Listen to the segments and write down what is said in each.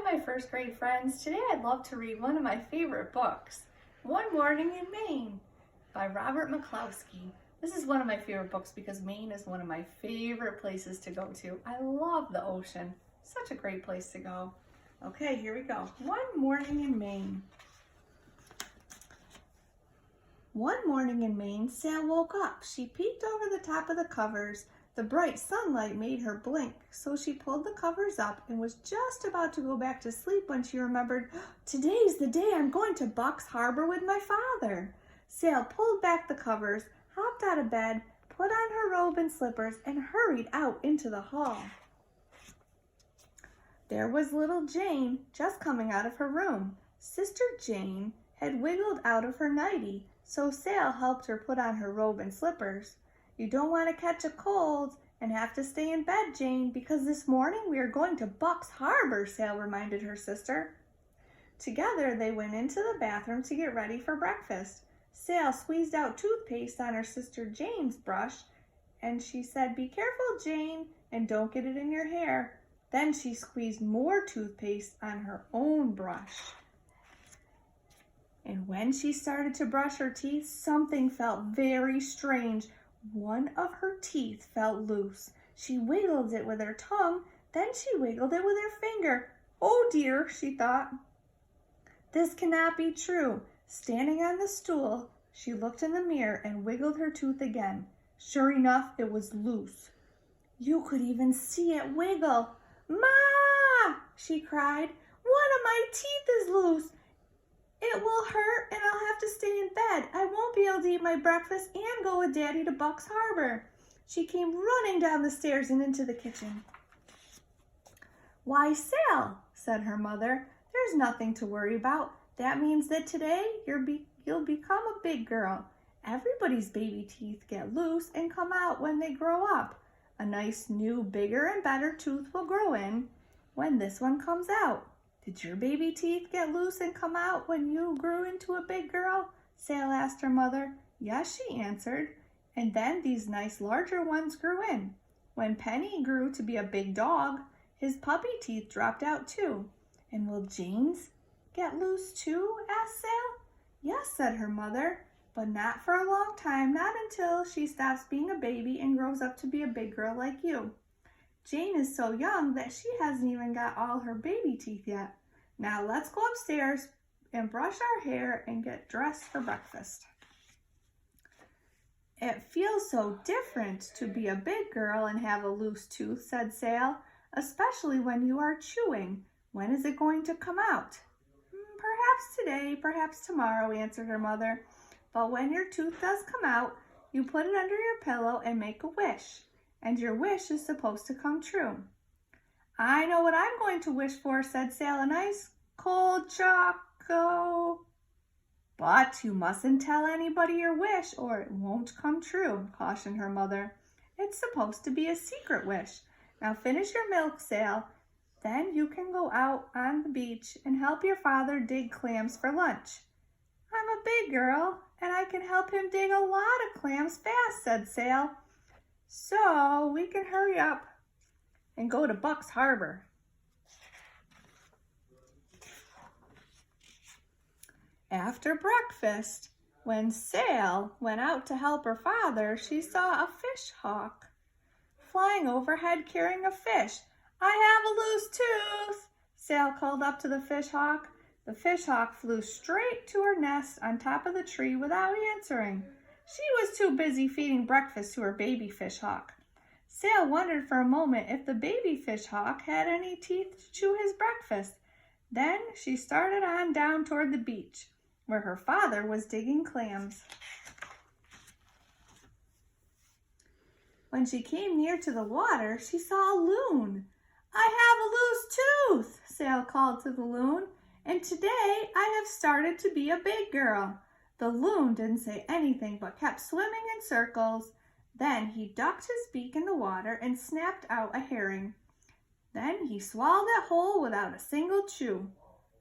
my first grade friends. Today I'd love to read one of my favorite books, One Morning in Maine by Robert McCloskey. This is one of my favorite books because Maine is one of my favorite places to go to. I love the ocean. Such a great place to go. Okay, here we go. One Morning in Maine. One morning in Maine, Sam woke up. She peeked over the top of the covers. The bright sunlight made her blink, so she pulled the covers up and was just about to go back to sleep when she remembered, today's the day I'm going to Bucks Harbor with my father. Sam pulled back the covers, hopped out of bed, put on her robe and slippers, and hurried out into the hall. There was little Jane just coming out of her room. Sister Jane had wiggled out of her nightie, so Sal helped her put on her robe and slippers. You don't want to catch a cold and have to stay in bed, Jane, because this morning we are going to Bucks Harbor, Sal reminded her sister. Together they went into the bathroom to get ready for breakfast. Sal squeezed out toothpaste on her sister Jane's brush, and she said, "Be careful, Jane, and don't get it in your hair." Then she squeezed more toothpaste on her own brush. And when she started to brush her teeth, something felt very strange. One of her teeth felt loose. She wiggled it with her tongue, then she wiggled it with her finger. Oh dear, she thought. This cannot be true. Standing on the stool, she looked in the mirror and wiggled her tooth again. Sure enough, it was loose. You could even see it wiggle. "Ma!" she cried. "One of my teeth is loose. It will hurt and I'll have to stay in bed. I won't be able to eat my breakfast and go with Daddy to Bucks Harbor." She came running down the stairs and into the kitchen. "Why, Sal," said her mother, "there's nothing to worry about. That means that today you'll become a big girl. Everybody's baby teeth get loose and come out when they grow up. A nice new, bigger and better tooth will grow in when this one comes out. Did your baby teeth get loose and come out when you grew into a big girl?" Sal asked her mother. "Yes," she answered. "And then these nice larger ones grew in. When Penny grew to be a big dog, his puppy teeth dropped out too." "And will Jane's get loose too?" asked Sal. "Yes," said her mother, "but not for a long time, not until she stops being a baby and grows up to be a big girl like you. Jane is so young that she hasn't even got all her baby teeth yet. Now let's go upstairs and brush our hair and get dressed for breakfast." "It feels so different to be a big girl and have a loose tooth," said Sal, "especially when you are chewing. When is it going to come out?" "Perhaps today, perhaps tomorrow," answered her mother. "But when your tooth does come out, you put it under your pillow and make a wish. And your wish is supposed to come true." "I know what I'm going to wish for," said Sal, "a nice cold choco." "But you mustn't tell anybody your wish or it won't come true," cautioned her mother. "It's supposed to be a secret wish. Now finish your milk, Sal. Then you can go out on the beach and help your father dig clams for lunch." "I'm a big girl and I can help him dig a lot of clams fast," said Sal. "So we can hurry up and go to Bucks Harbor." After breakfast, when Sal went out to help her father, she saw a fish hawk flying overhead carrying a fish. "I have a loose tooth," Sal called up to the fish hawk. The fish hawk flew straight to her nest on top of the tree without answering. She was too busy feeding breakfast to her baby fish hawk. Sal wondered for a moment if the baby fish hawk had any teeth to chew his breakfast. Then she started on down toward the beach, where her father was digging clams. When she came near to the water, she saw a loon. "I have a loose tooth," Sal called to the loon, "and today I have started to be a big girl." The loon didn't say anything but kept swimming in circles. Then he ducked his beak in the water and snapped out a herring. Then he swallowed it whole without a single chew.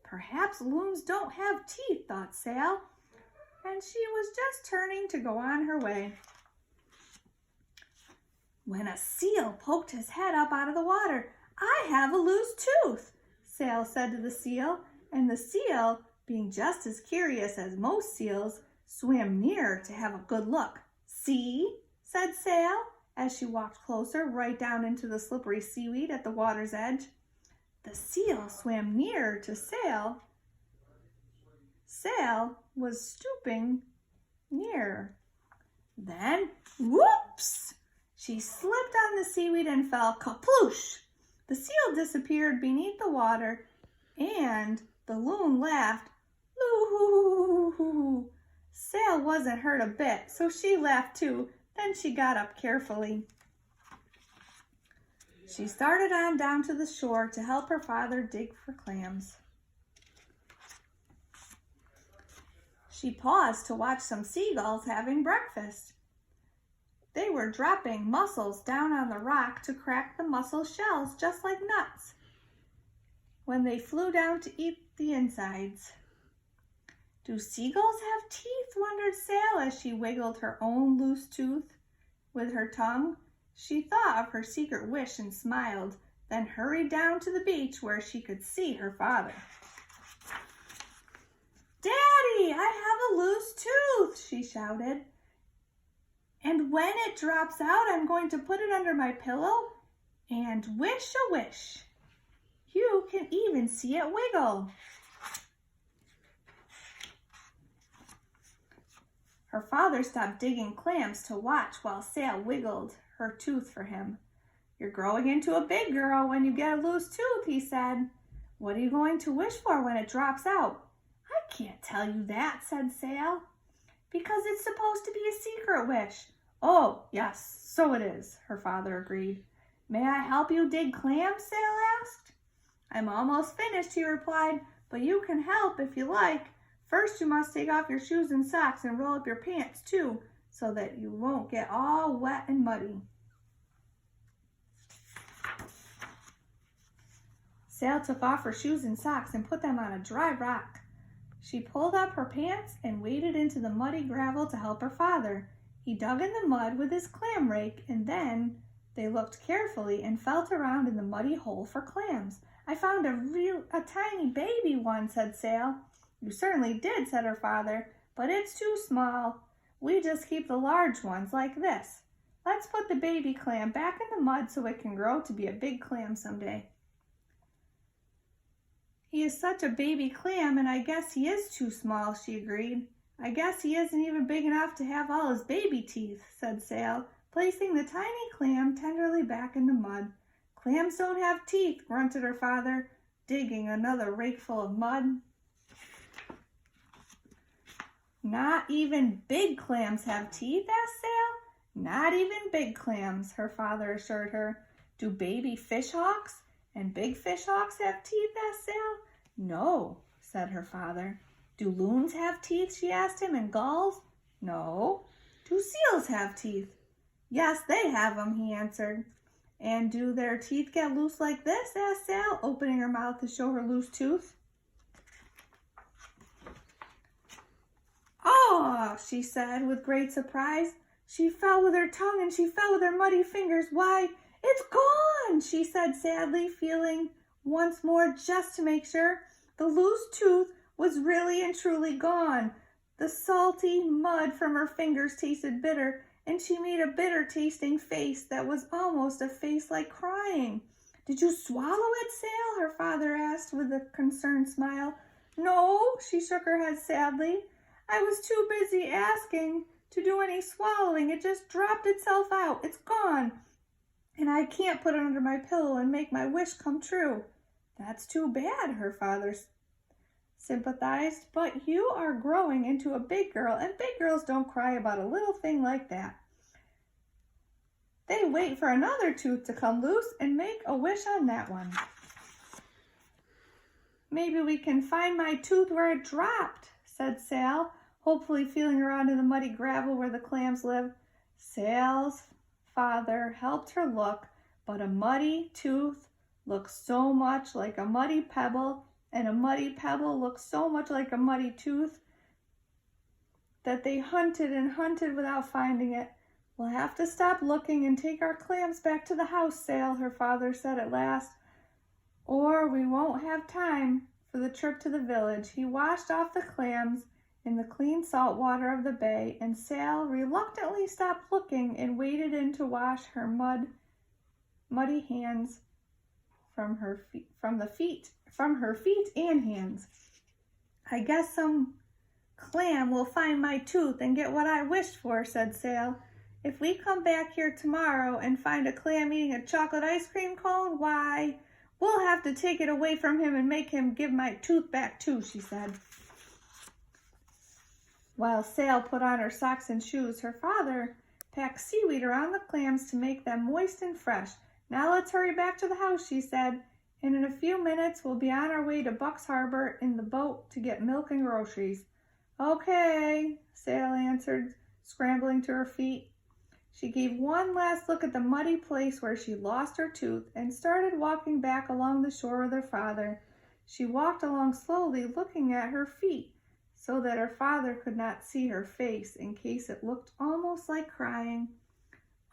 "Perhaps loons don't have teeth," thought Sal, and she was just turning to go on her way when a seal poked his head up out of the water. "I have a loose tooth." Sail said to the seal, and the seal, being just as curious as most seals, swam nearer to have a good look. See, said Sail, as she walked closer, right down into the slippery seaweed at the water's edge. The seal swam nearer to Sail. Sail was stooping nearer. Then, whoops! She slipped on the seaweed and fell kaploosh. The seal disappeared beneath the water, and the loon laughed. Loo-hoo-hoo-hoo-hoo. Sail wasn't hurt a bit, so she laughed too. Then she got up carefully. She started on down to the shore to help her father dig for clams. She paused to watch some seagulls having breakfast. They were dropping mussels down on the rock to crack the mussel shells just like nuts when they flew down to eat the insides. Do seagulls have teeth? Wondered Sail as she wiggled her own loose tooth with her tongue. She thought of her secret wish and smiled, then hurried down to the beach where she could see her father. Daddy, I have a loose tooth, she shouted. And when it drops out, I'm going to put it under my pillow and wish a wish. You can even see it wiggle. Her father stopped digging clams to watch while Sail wiggled her tooth for him. You're growing into a big girl when you get a loose tooth, he said. What are you going to wish for when it drops out? I can't tell you that, said Sail. Because it's supposed to be a secret wish. Oh, yes, so it is, her father agreed. May I help you dig clams, Sail asked. I'm almost finished, he replied, but you can help if you like. First, you must take off your shoes and socks and roll up your pants, too, so that you won't get all wet and muddy. Sail took off her shoes and socks and put them on a dry rock. She pulled up her pants and waded into the muddy gravel to help her father. He dug in the mud with his clam rake, and then they looked carefully and felt around in the muddy hole for clams. I found a tiny baby one, said Sail. You certainly did, said her father, but it's too small. We just keep the large ones like this. Let's put the baby clam back in the mud so it can grow to be a big clam someday. He is such a baby clam, and I guess he is too small, she agreed. I guess he isn't even big enough to have all his baby teeth, said Sail, placing the tiny clam tenderly back in the mud. Clams don't have teeth, grunted her father, digging another rakeful of mud. Not even big clams have teeth, asked Sail. Not even big clams, her father assured her. Do baby fishhawks and big fishhawks have teeth, asked Sail. No, said her father. Do loons have teeth, she asked him, and gulls? No. Do seals have teeth? Yes, they have them, he answered. And do their teeth get loose like this, asked Sail, opening her mouth to show her loose tooth. Oh, she said with great surprise. She fell with her tongue and she fell with her muddy fingers. Why, it's gone, she said sadly, feeling once more just to make sure. The loose tooth was really and truly gone. The salty mud from her fingers tasted bitter, and she made a bitter-tasting face that was almost a face like crying. Did you swallow it, Sail? Her father asked with a concerned smile. No, she shook her head sadly. I was too busy asking to do any swallowing. It just dropped itself out. It's gone. And I can't put it under my pillow and make my wish come true. That's too bad, her father sympathized, but you are growing into a big girl, and big girls don't cry about a little thing like that. They wait for another tooth to come loose and make a wish on that one. Maybe we can find my tooth where it dropped, said Sail, hopefully feeling around in the muddy gravel where the clams lived. Sail's father helped her look, but a muddy tooth looked so much like a muddy pebble, and a muddy pebble looked so much like a muddy tooth that they hunted and hunted without finding it. We'll have to stop looking and take our clams back to the house, Sail, her father said at last. or we won't have time for the trip to the village. He washed off the clams in the clean salt water of the bay, and Sal reluctantly stopped looking and waded in to wash her muddy hands from her feet and hands. I guess some clam will find my tooth and get what I wished for, said Sal. If we come back here tomorrow and find a clam eating a chocolate ice cream cone, why, we'll have to take it away from him and make him give my tooth back too, she said. While Sal put on her socks and shoes, her father packed seaweed around the clams to make them moist and fresh. Now let's hurry back to the house, she said, and in a few minutes we'll be on our way to Buck's Harbor in the boat to get milk and groceries. Okay, Sal answered, scrambling to her feet. She gave one last look at the muddy place where she lost her tooth and started walking back along the shore with her father. She walked along slowly, looking at her feet so that her father could not see her face in case it looked almost like crying.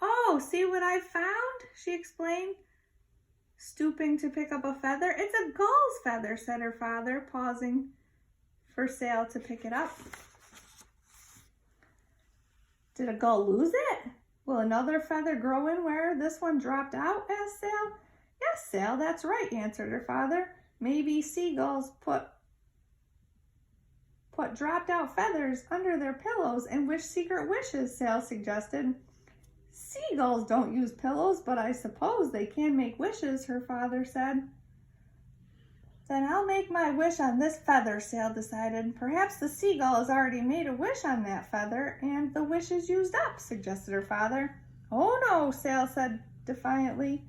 Oh, see what I found? She explained, stooping to pick up a feather. It's a gull's feather, said her father, pausing for Sal to pick it up. Did a gull lose it? Will another feather grow in where this one dropped out? Asked Sal. Yes, Sal, that's right, answered her father. Maybe seagulls put dropped out feathers under their pillows and wish secret wishes, Sal suggested. Seagulls don't use pillows, but I suppose they can make wishes, her father said. Then I'll make my wish on this feather, Sal decided. Perhaps the seagull has already made a wish on that feather, and the wish is used up, suggested her father. Oh no, Sal said defiantly.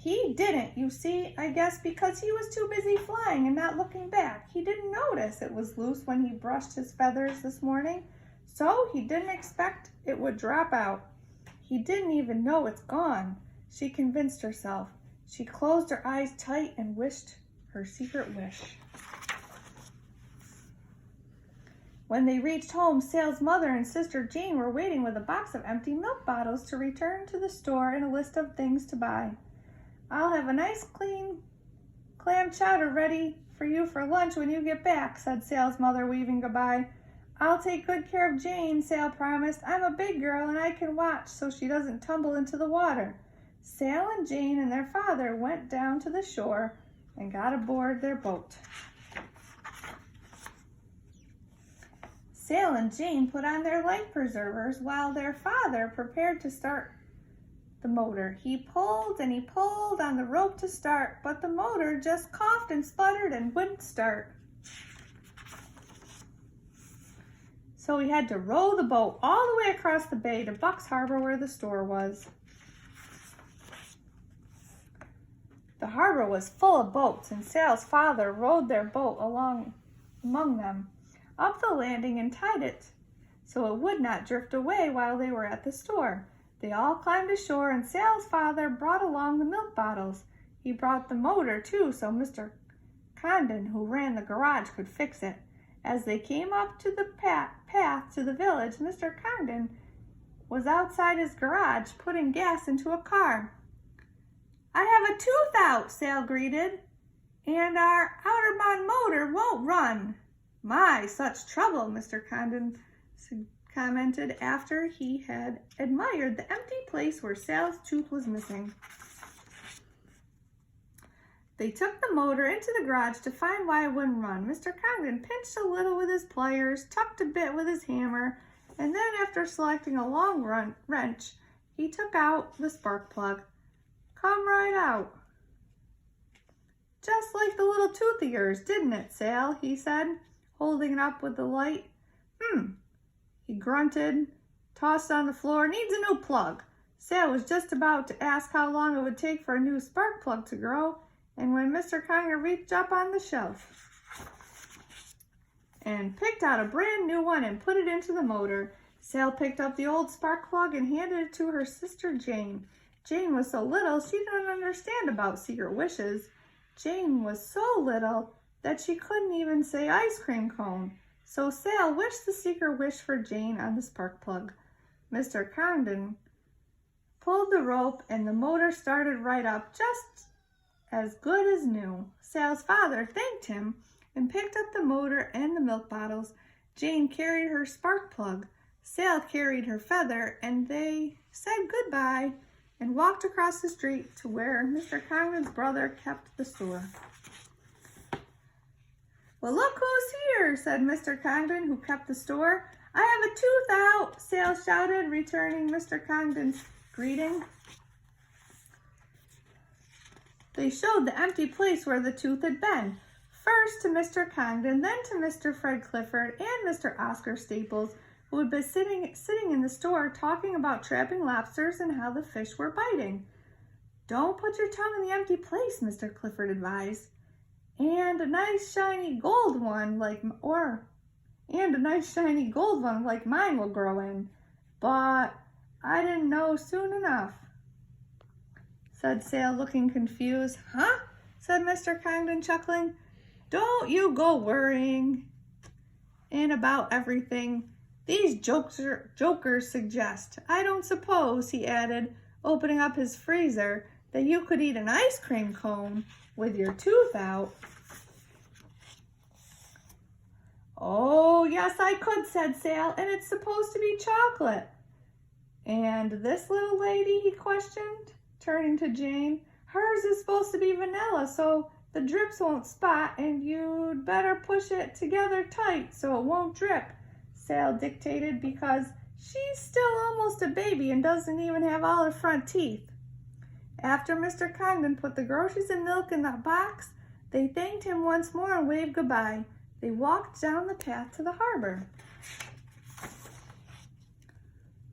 He didn't, you see, I guess because he was too busy flying and not looking back. He didn't notice it was loose when he brushed his feathers this morning, so he didn't expect it would drop out. He didn't even know it's gone, she convinced herself. She closed her eyes tight and wished her secret wish. When they reached home, Sal's mother and sister Jane were waiting with a box of empty milk bottles to return to the store and a list of things to buy. I'll have a nice clean clam chowder ready for you for lunch when you get back, said Sal's mother, waving goodbye. I'll take good care of Jane, Sal promised. I'm a big girl and I can watch so she doesn't tumble into the water. Sal and Jane and their father went down to the shore and got aboard their boat. Sal and Jane put on their life preservers while their father prepared to start the motor. He pulled and he pulled on the rope to start, but the motor just coughed and sputtered and wouldn't start. So he had to row the boat all the way across the bay to Buck's Harbor where the store was. The harbor was full of boats, and Sal's father rowed their boat along among them, up the landing and tied it so it would not drift away while they were at the store. They all climbed ashore, and Sal's father brought along the milk bottles. He brought the motor, too, so Mr. Condon, who ran the garage, could fix it. As they came up to the path to the village, Mr. Condon was outside his garage putting gas into a car. I have a tooth out, Sal greeted, and our outerbound motor won't run. My, such trouble, Mr. Condon commented after he had admired the empty place where Sal's tooth was missing. They took the motor into the garage to find why it wouldn't run. Mr. Condon pinched a little with his pliers, tucked a bit with his hammer, and then after selecting a long wrench, he took out the spark plug. Come right out. Just like the little tooth of yours, didn't it, Sal? He said, holding it up with the light. He grunted, tossed it on the floor. Needs a new plug. Sal was just about to ask how long it would take for a new spark plug to grow, and when Mr. Conger reached up on the shelf and picked out a brand new one and put it into the motor, Sal picked up the old spark plug and handed it to her sister Jane. Jane was so little she didn't understand about secret wishes. Jane was so little that she couldn't even say ice cream cone. So Sal wished the secret wish for Jane on the spark plug. Mr. Condon pulled the rope and the motor started right up just as good as new. Sal's father thanked him and picked up the motor and the milk bottles. Jane carried her spark plug. Sal carried her feather, and they said goodbye and walked across the street to where Mr. Congdon's brother kept the store. "Well, look who's here," said Mr. Congdon, who kept the store. "I have a tooth out," Sal shouted, returning Mr. Congdon's greeting. They showed the empty place where the tooth had been, first to Mr. Congdon, then to Mr. Fred Clifford and Mr. Oscar Staples, who had been sitting in the store talking about trapping lobsters and how the fish were biting. "Don't put your tongue in the empty place," Mr. Clifford advised. "And a nice shiny gold one like mine will grow in. But I didn't know soon enough," said Sal, looking confused. "Huh?" said Mr. Congdon, chuckling. "Don't you go worrying about everything these jokers suggest. I don't suppose," he added, opening up his freezer, "that you could eat an ice cream cone with your tooth out." "Oh, yes, I could," said Sal, "and it's supposed to be chocolate." "And this little lady?" he questioned, turning to Jane. "Hers is supposed to be vanilla, so the drips won't spot, and you'd better push it together tight so it won't drip," Sal dictated, because she's still almost a baby and doesn't even have all her front teeth. After Mr. Congdon put the groceries and milk in the box, they thanked him once more and waved goodbye. They walked down the path to the harbor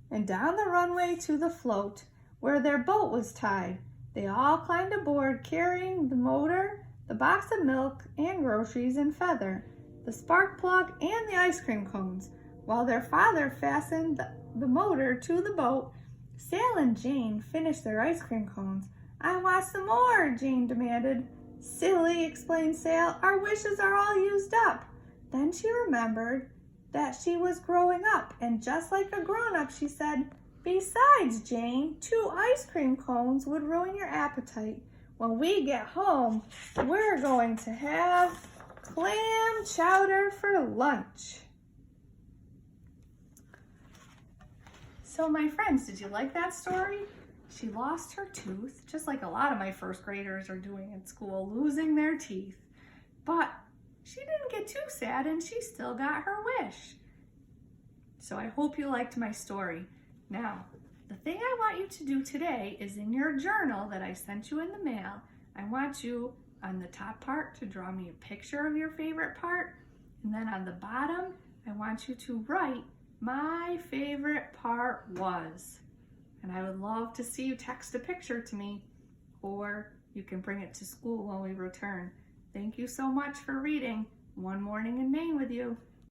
and down the runway to the float where their boat was tied. They all climbed aboard, carrying the motor, the box of milk and groceries and feather, the spark plug and the ice cream cones. While their father fastened the motor to the boat, Sal and Jane finished their ice cream cones. "I want some more," Jane demanded. "Silly," explained Sal, "our wishes are all used up." Then she remembered that she was growing up, and just like a grown-up, she said, "Besides, Jane, 2 ice cream cones would ruin your appetite. When we get home, we're going to have clam chowder for lunch." So my friends, did you like that story? She lost her tooth, just like a lot of my first graders are doing in school, losing their teeth. But she didn't get too sad, and she still got her wish. So I hope you liked my story. Now, the thing I want you to do today is in your journal that I sent you in the mail, I want you on the top part to draw me a picture of your favorite part, and then on the bottom, I want you to write, "My favorite part was." And I would love to see you text a picture to me, or you can bring it to school when we return. Thank you so much for reading One Morning in Maine with you.